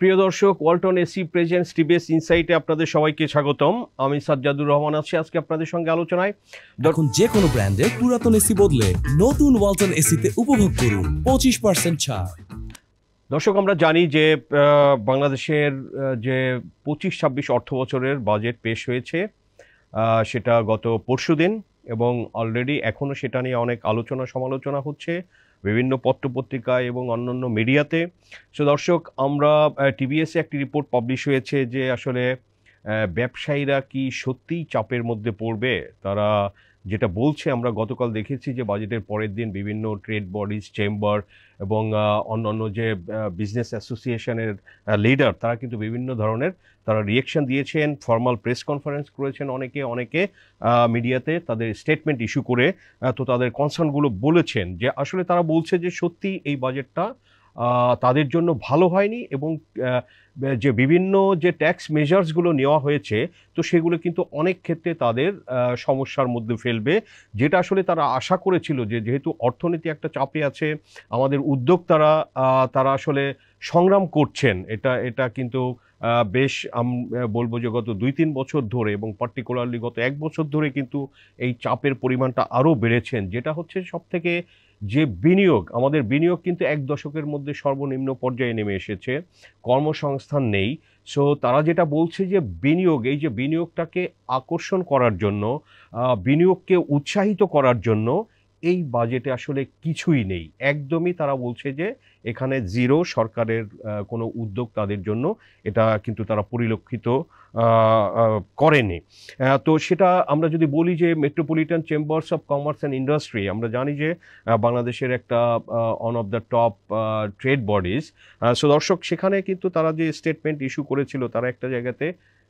প্রিয় দর্শক, Walton AC presents TVS ইনসাইটে আপনাদের সবাইকে স্বাগতম। আমি সাজ্জাদুর রহমান আছি আজকে আপনাদের সঙ্গে আলোচনায়। এখন যে কোনো ব্র্যান্ডের পুরাতন এসি বদলে নতুন ওয়ালটন এসিতে উপভোগ করুন 25% ছাড়। দর্শক, আমরা জানি যে বাংলাদেশের যে 25-26 অর্থ বছরের বাজেট পেশ হয়েছে, সেটা গত পরশুদিন, এবং অলরেডি এখনও সেটা নিয়ে অনেক আলোচনা সমালোচনা হচ্ছে বিভিন্ন পত্রপত্রিকায় এবং অন্যান্য মিডিয়াতে। সো দর্শক, আমরা টিভিএসে একটি রিপোর্ট পাবলিশ হয়েছে যে আসলে ব্যবসায়ীরা কি সত্যিই চাপের মধ্যে পড়বে। তারা যেটা বলছে, আমরা গতকাল দেখেছি যে বাজেটের পরের দিন বিভিন্ন ট্রেড বডিজ, চেম্বার এবং অন্যান্য যে বিজনেস অ্যাসোসিয়েশনের লিডার, তারা কিন্তু বিভিন্ন ধরনের তারা রিয়েকশন দিয়েছেন, ফর্মাল প্রেস কনফারেন্স করেছেন, অনেকে মিডিয়াতে তাদের স্টেটমেন্ট ইস্যু করে তো তাদের কনসার্নগুলো বলেছেন যে আসলে তারা বলছে যে সত্যি এই বাজেটটা তাদের জন্য ভালো হয়নি, এবং যে বিভিন্ন যে ট্যাক্স মেজার্সগুলো নেওয়া হয়েছে তো সেগুলো কিন্তু অনেক ক্ষেত্রে তাদের সমস্যার মধ্যে ফেলবে, যেটা আসলে তারা আশা করেছিল যে যেহেতু অর্থনীতি একটা চাপে আছে, আমাদের উদ্যোক্তারা তারা আসলে সংগ্রাম করছেন। এটা কিন্তু বেশ বলবো যে গত 2-3 বছর ধরে, এবং পার্টিকুলারলি গত 1 বছর ধরে কিন্তু এই চাপের পরিমাণটা আরও বেড়েছেন, যেটা হচ্ছে সবথেকে যে বিনিয়োগ, আমাদের বিনিয়োগ কিন্তু 1 দশকের মধ্যে সর্বনিম্ন পর্যায়ে নেমে এসেছে, কর্মসংস্থান নেই। সো তারা যেটা বলছে যে বিনিয়োগ, এই যে বিনিয়োগটাকে আকর্ষণ করার জন্য, বিনিয়োগকে উৎসাহিত করার জন্য এই বাজেটে আসলে কিছুই নেই, একদমই। তারা বলছে যে এখানে জিরো, সরকারের কোনো উদ্যোগ তাদের জন্য এটা কিন্তু তারা পরিলক্ষিত করেনি। তো সেটা আমরা যদি বলি যে metropolitan chambers of commerce and industry, আমরা জানি যে বাংলাদেশের একটা one of the top trade bodies. So দর্শক, সেখানে কিন্তু তারা যে স্টেটমেন্ট ইস্যু করেছিল, তারা একটা জায়গাতে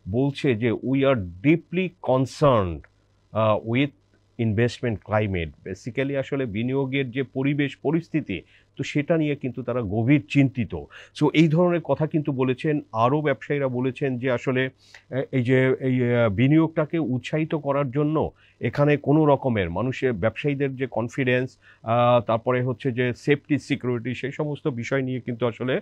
বলছে যে we are deeply concerned with investment climate. Basically আসলে বিনিয়োগের যে পরিবেশ পরিস্থিতি, তো সেটা নিয়ে কিন্তু তারা গভীর চিন্তিত। সো এই ধরনের কথা কিন্তু বলেছেন। আরও ব্যবসায়ীরা বলেছেন যে আসলে এই বিনিয়োগটাকে উৎসাহিত করার জন্য এখানে কোনো রকমের মানুষের, ব্যবসায়ীদের যে কনফিডেন্স, তারপরে হচ্ছে যে সেফটি সিকিউরিটি, সেই সমস্ত বিষয় নিয়ে কিন্তু আসলে,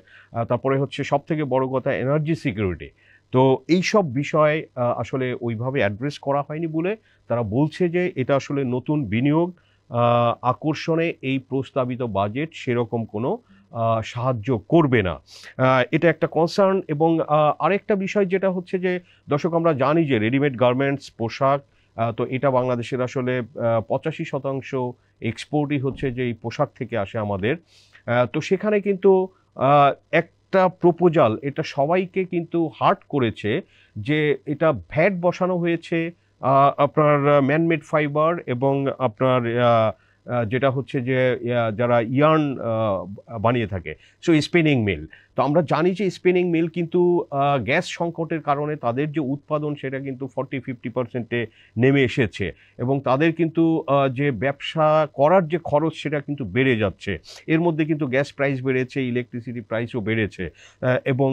তারপরে হচ্ছে সবথেকে বড় কথা এনার্জি সিকিউরিটি, তো এই সব বিষয় আসলে ওইভাবে অ্যাড্রেস করা হয়নি বলে তারা বলছে যে এটা আসলে নতুন বিনিয়োগ আকর্ষণে এই প্রস্তাবিত বাজেট সেরকম কোনো সাহায্য করবে না। এটা একটা কনসার্ন। এবং আরেকটা বিষয় যেটা হচ্ছে যে দর্শক, আমরা জানি যে রেডিমেড গার্মেন্টস, পোশাক, তো এটা বাংলাদেশের আসলে 85% এক্সপোর্টই হচ্ছে যে এই পোশাক থেকে আসে আমাদের। তো সেখানে কিন্তু একটা প্রপোজাল, এটা সবাইকে কিন্তু হার্ট করেছে, যে এটা ভ্যাট বসানো হয়েছে আপনার ম্যানমেড ফাইবার এবং আপনার যেটা হচ্ছে যে যারা ইয়ার্ন বানিয়ে থাকে, সো স্পিনিং মিল। তো আমরা জানি যে স্পিনিং মিল কিন্তু গ্যাস সংকটের কারণে তাদের যে উৎপাদন সেটা কিন্তু 40-50%-এ নেমে এসেছে, এবং তাদের কিন্তু যে ব্যবসা করার যে খরচ সেটা কিন্তু বেড়ে যাচ্ছে। এর মধ্যে কিন্তু গ্যাস প্রাইস বেড়েছে, ইলেকট্রিসিটি প্রাইসও বেড়েছে, এবং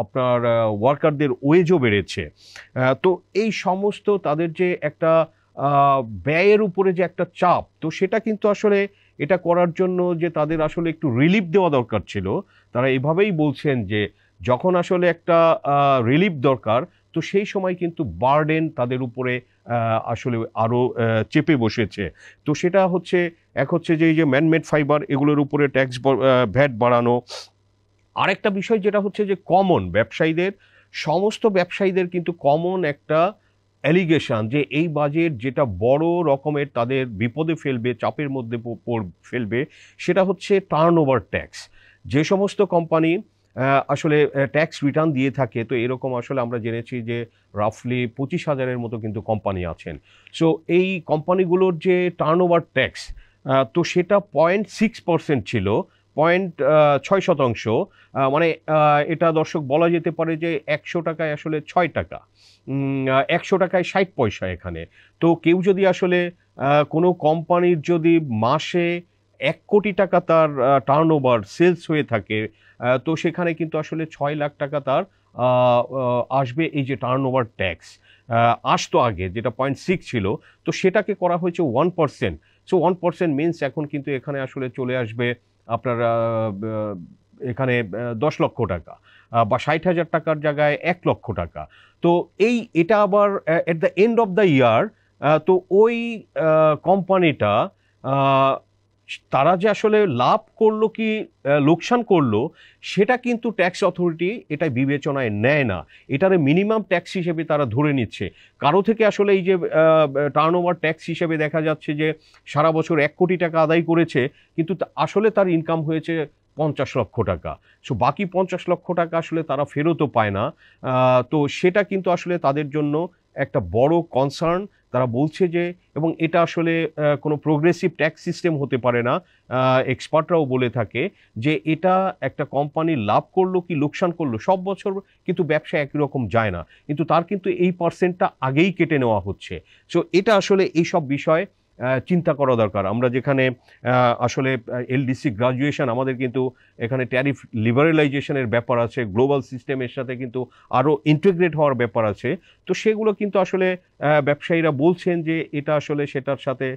আপনার ওয়ার্কারদের ওয়েজও বেড়েছে। তো এই সমস্ত তাদের যে একটা ব্যয়ের উপরে যে একটা চাপ, তো সেটা কিন্তু আসলে এটা করার জন্য যে তাদের আসলে একটু রিলিফ দেওয়া দরকার ছিল। তারা এভাবেই বলছেন যে যখন আসলে একটা রিলিফ দরকার, তো সেই সময় কিন্তু বার্ডেন তাদের উপরে আসলে আরও চেপে বসেছে। তো সেটা হচ্ছে হচ্ছে যে এই যে ম্যানমেড ফাইবার, এগুলোর উপরে ট্যাক্স, ভ্যাট বাড়ানো। আরেকটা বিষয় যেটা হচ্ছে যে কমন ব্যবসায়ীদের, সমস্ত ব্যবসায়ীদের কিন্তু কমন একটা অ্যালিগেশন যে এই বাজেট যেটা বড় রকমের তাদের বিপদে ফেলবে, চাপের মধ্যে ফেলবে, সেটা হচ্ছে টার্নওভার ট্যাক্স। যে সমস্ত কোম্পানি আসলে ট্যাক্স রিটার্ন দিয়ে থাকে, তো এরকম আসলে আমরা জেনেছি যে রাফলি 25,000-এর মতো কিন্তু কোম্পানি আছেন। সো এই কোম্পানিগুলোর যে টার্নওভার ট্যাক্স, তো সেটা 0.6% ছিল, 0.6%। মানে এটা দর্শক বলা যেতে পারে যে 100 টাকায় আসলে 6 টাকা, 100 টাকায় 60 পয়সা এখানে। তো কেউ যদি আসলে কোনো কোম্পানির যদি মাসে 1 কোটি টাকা তার টার্নওভার সেলস হয়ে থাকে, তো সেখানে কিন্তু আসলে 6 লাখ টাকা তার আসবে এই যে টার্নওভার ট্যাক্স। আসতো আগে যেটা 0.6 ছিল, তো সেটাকে করা হয়েছে 1%। সো 1% মিনস এখন কিন্তু এখানে আসলে চলে আসবে আপনার এখানে 10 লক্ষ টাকা বা 60,000 টাকার জায়গায় 1 লক্ষ টাকা। তো এটা আবার at the end of the year তো ওই কোম্পানিটা তারা যে আসলে লাভ করলো কি লোকসান করলো সেটা কিন্তু ট্যাক্স অথরিটি এটা বিবেচনায় নেয় না। এটারে মিনিমাম ট্যাক্স হিসেবে তারা ধরে নিচ্ছে। কারো থেকে আসলে এই যে টার্নওভার ট্যাক্স হিসেবে দেখা যাচ্ছে যে সারা বছর 1 কোটি টাকা আদায় করেছে, কিন্তু আসলে তার ইনকাম হয়েছে 50 লক্ষ টাকা। সো বাকি 50 লক্ষ টাকা আসলে তারা ফেরতও পায় না। তো সেটা কিন্তু আসলে তাদের জন্য একটা বড় কনসার্ন। তারা বলছে যে, এবং এটা আসলে কোনো প্রোগ্রেসিভ ট্যাক্স সিস্টেম হতে পারে না। এক্সপার্টরাও বলে থাকে যে এটা একটা কোম্পানি লাভ করলো কি লোকসান করলো সব বছর কিন্তু ব্যবসা একই রকম যায় না, কিন্তু তার কিন্তু এই পার্সেন্টটা আগেই কেটে নেওয়া হচ্ছে। সো এটা আসলে এইসব বিষয় চিন্তা করা দরকার। আমরা যেখানে আসলে এলডিসি গ্রাজুয়েশন, আমাদের কিন্তু এখানে ট্যারিফ লিবারেলাইজেশনের ব্যাপার আছে, গ্লোবাল সিস্টেমের সাথে কিন্তু আরও ইন্টিগ্রেট হওয়ার ব্যাপার আছে। তো সেগুলো কিন্তু আসলে ব্যবসায়ীরা বলছেন যে এটা আসলে সেটার সাথে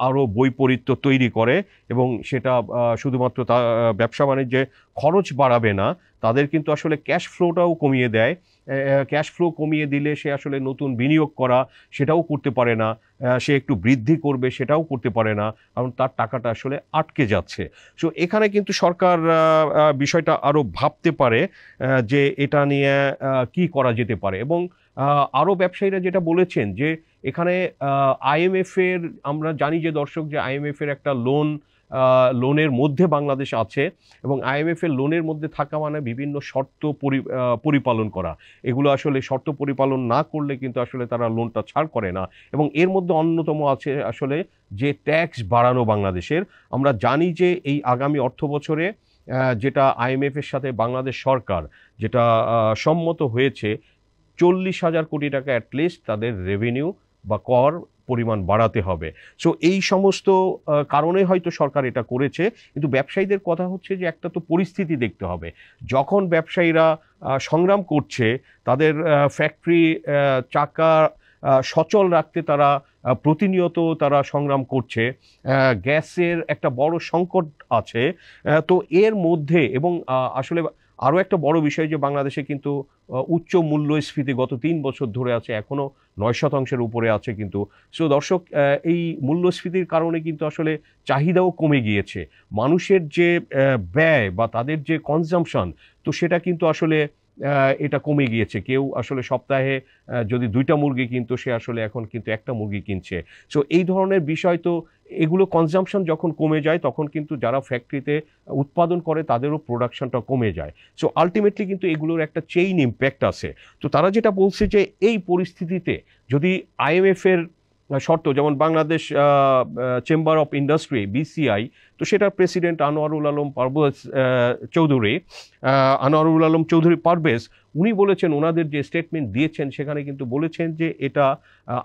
আরও বৈপরীত্য তৈরি করে, এবং সেটা শুধুমাত্র ব্যবসা বাণিজ্যে খরচ বাড়াবে না, তাদের কিন্তু আসলে ক্যাশ ফ্লোটাও কমিয়ে দেয়। ক্যাশ ফ্লো কমিয়ে দিলে সে আসলে নতুন বিনিয়োগ করা সেটাও করতে পারে না, সে একটু বৃদ্ধি করবে সেটাও করতে পারে না, কারণ তার টাকাটা আসলে আটকে যাচ্ছে। সো এখানে কিন্তু সরকার বিষয়টা আরও ভাবতে পারে যে এটা নিয়ে কি করা যেতে পারে। এবং আরও ব্যবসায়ীরা যেটা বলেছেন যে এখানে আইএমএফের, আমরা জানি যে দর্শক যে আইএমএফের একটা লোনের মধ্যে বাংলাদেশ আছে, এবং আইএমএফের লোনের মধ্যে থাকা মানে বিভিন্ন শর্ত পরিপালন করা। এগুলো আসলে শর্ত পরিপালন না করলে কিন্তু আসলে তারা লোনটা ছাড় করে না। এবং এর মধ্যে অন্যতম আছে আসলে যে ট্যাক্স বাড়ানো বাংলাদেশের। আমরা জানি যে এই আগামী অর্থ বছরে যেটা আইএমএফের সাথে বাংলাদেশ সরকার যেটা সম্মত হয়েছে, 40,000 কোটি টাকা অ্যাটলিস্ট তাদের রেভিনিউ বা কর পরিমাণ বাড়াতে হবে। সো এই সমস্ত কারণে হয়তো সরকার এটা করেছে। কিন্তু ব্যবসায়ীদের কথা হচ্ছে যে একটা তো পরিস্থিতি দেখতে হবে। যখন ব্যবসায়ীরা সংগ্রাম করছে, তাদের ফ্যাক্টরি চাকা সচল রাখতে তারা প্রতিনিয়ত তারা সংগ্রাম করছে, গ্যাসের একটা বড় সংকট আছে। তো এর মধ্যে, এবং আসলে আরও একটা বড় বিষয় যে বাংলাদেশে কিন্তু উচ্চ মূল্যস্ফীতি গত 3 বছর ধরে আছে, এখনও 9% উপরে আছে কিন্তু। সো দর্শক, এই মূল্যস্ফীতির কারণে কিন্তু আসলে চাহিদাও কমে গিয়েছে। মানুষের যে ব্যয় বা তাদের যে কনজাম্পশন, তো সেটা কিন্তু আসলে এটা কমে গিয়েছে। কেউ আসলে সপ্তাহে যদি 2টা মুরগি কিনতো, সে আসলে এখন কিন্তু 1টা মুরগি কিনছে। সো এই ধরনের বিষয়, তো এগুলো কনজাম্পশন যখন কমে যায় তখন কিন্তু যারা ফ্যাক্টরিতে উৎপাদন করে তাদেরও প্রোডাকশনটা কমে যায়। সো আলটিমেটলি কিন্তু এগুলোর একটা চেইন ইম্প্যাক্ট আছে। তো তারা যেটা বলছে যে এই পরিস্থিতিতে যদি আইএমএফের শর্ত, যেমন Bangladesh chamber of industry BCI, তো সেটার প্রেসিডেন্ট আনোয়ারুল আলম চৌধুরী পারভেজ, উনি বলেছেন, ওনাদের যে স্টেটমেন্ট দিয়েছেন সেখানে কিন্তু বলেছেন যে এটা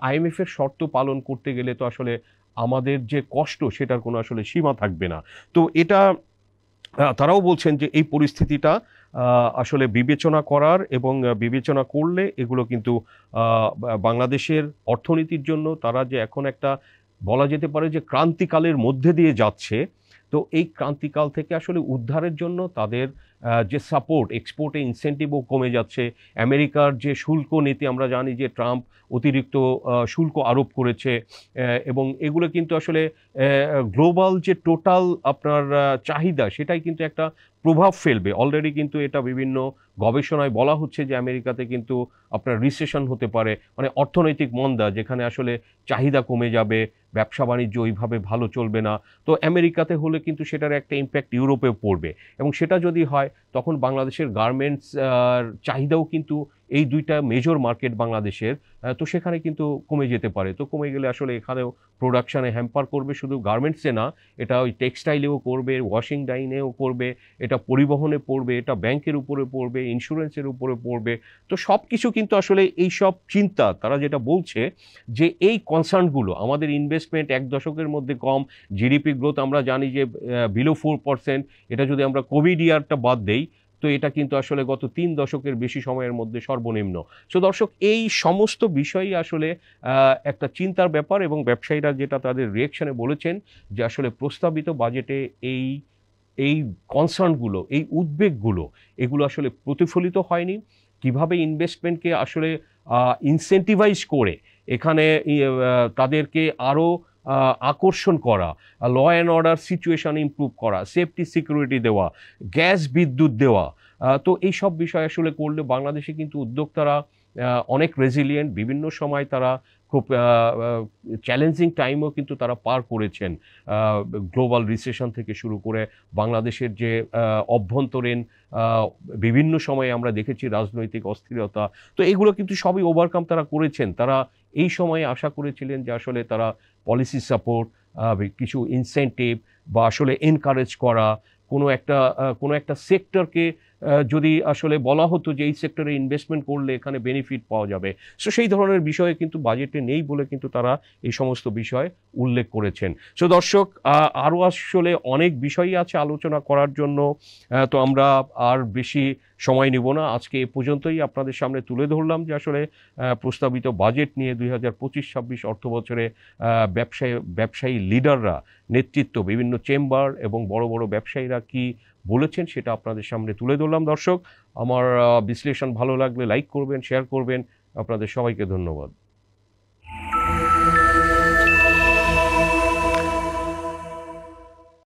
আইএমএফের শর্ত পালন করতে গেলে তো আসলে আমাদের যে কষ্ট সেটার কোনো আসলে সীমা থাকবে না। তো এটা তারাও বলছেন যে এই পরিস্থিতিটা আসলে বিবেচনা করার, এবং বিবেচনা করলে এগুলো কিন্তু বাংলাদেশের অর্থনীতির জন্য, তারা যে এখন একটা বলা যেতে পারে যে ক্রান্তিকালের মধ্যে দিয়ে যাচ্ছে, তো এই ক্রান্তিকাল থেকে আসলে উদ্ধারের জন্য তাদের যে সাপোর্ট, এক্সপোর্টে ইনসেন্টিভও কমে যাচ্ছে। আমেরিকার যে শুল্ক নীতি, আমরা জানি যে ট্রাম্প অতিরিক্ত শুল্ক আরোপ করেছে, এবং এগুলো কিন্তু আসলে গ্লোবাল যে টোটাল আপনার চাহিদা, সেটাই কিন্তু একটা প্রভাব ফেলবে। অলরেডি কিন্তু এটা বিভিন্ন গবেষণায় বলা হচ্ছে যে আমেরিকাতে কিন্তু আপনার রিসেশন হতে পারে, মানে অর্থনৈতিক মন্দা, যেখানে আসলে চাহিদা কমে যাবে, ব্যবসা বাণিজ্য ওইভাবে ভালো চলবে না। তো আমেরিকাতে হলে কিন্তু সেটার একটা ইম্প্যাক্ট ইউরোপেও পড়বে, এবং সেটা যদি হয় তখন বাংলাদেশের গার্মেন্টস চাহিদাও কিন্তু, এই 2টা মেজর মার্কেট বাংলাদেশের, তো সেখানে কিন্তু কমে যেতে পারে। তো কমে গেলে আসলে এখানেও প্রোডাকশানে হ্যাম্পার করবে, শুধু গার্মেন্টসে না, এটা ওই টেক্সটাইলেও করবে, ওয়াশিং ডাইনেও করবে, এটা পরিবহনে পড়বে, এটা ব্যাংকের উপরে পড়বে, ইন্স্যুরেন্সের উপরে পড়বে। তো সব কিছু কিন্তু আসলে এই সব চিন্তা, তারা যেটা বলছে যে এই কনসার্নগুলো, আমাদের ইনভেস্টমেন্ট 1 দশকের মধ্যে কম, জিডিপি গ্রোথ আমরা জানি যে বিলো 4%, এটা যদি আমরা কোভিড ইয়ারটা বাদ দেই, তো এটা কিন্তু আসলে গত 3 দশকের বেশি সময়ের মধ্যে সর্বনিম্ন। সো দর্শক, এই সমস্ত বিষয়ই আসলে একটা চিন্তার ব্যাপার, এবং ব্যবসায়ীরা যেটা তাদের রিয়েকশনে বলেছেন যে আসলে প্রস্তাবিত বাজেটে এই এই কনসার্নগুলো, এই উদ্বেগগুলো, এগুলো আসলে প্রতিফলিত হয়নি। কিভাবে ইনভেস্টমেন্টকে আসলে ইনসেন্টিভাইজ করে এখানে তাদেরকে আরও আকর্ষণ করা, law and order situation improve করা, সেফটি সিকিউরিটি দেওয়া, গ্যাস বিদ্যুৎ দেওয়া, তো এই সব বিষয় আসলে করলে বাংলাদেশে কিন্তু উদ্যোক্তারা অনেক রেজিলিয়েন্ট। বিভিন্ন সময় তারা খুব চ্যালেঞ্জিং টাইমও কিন্তু তারা পার করেছেন, গ্লোবাল রিসেশন থেকে শুরু করে বাংলাদেশের যে অভ্যন্তরীণ বিভিন্ন সময়ে আমরা দেখেছি রাজনৈতিক অস্থিরতা, তো এগুলো কিন্তু সবই ওভারকাম তারা করেছেন। তারা এই সময়ে আশা করেছিলেন যে আসলে তারা পলিসি সাপোর্ট, কিছু ইনসেন্টিভ বা আসলে এনকারেজ করা, কোনো একটা সেক্টরকে যদি আসলে বলা হতো যে এই সেক্টরে ইনভেস্টমেন্ট করলে এখানে বেনিফিট পাওয়া যাবে, সো সেই ধরনের বিষয়ে কিন্তু বাজেটে নেই বলে কিন্তু তারা এই সমস্ত বিষয় উল্লেখ করেছেন। সো দর্শক, আরও আসলে অনেক বিষয়ই আছে আলোচনা করার জন্য, তো আমরা আর বেশি সময় নিব না। আজকে এ পর্যন্তই আপনাদের সামনে তুলে ধরলাম যে আসলে প্রস্তাবিত বাজেট নিয়ে 2025-26 অর্থ বছরে ব্যবসায়ী লিডাররা, নেতৃত্ব, বিভিন্ন চেম্বার এবং বড় বড় ব্যবসায়ীরা কি বলেছেন সেটা আপনাদের সামনে তুলে ধরলাম। দর্শক, আমার বিশ্লেষণ ভালো লাগলে লাইক করবেন, শেয়ার করবেন। আপনাদের সবাইকে ধন্যবাদ।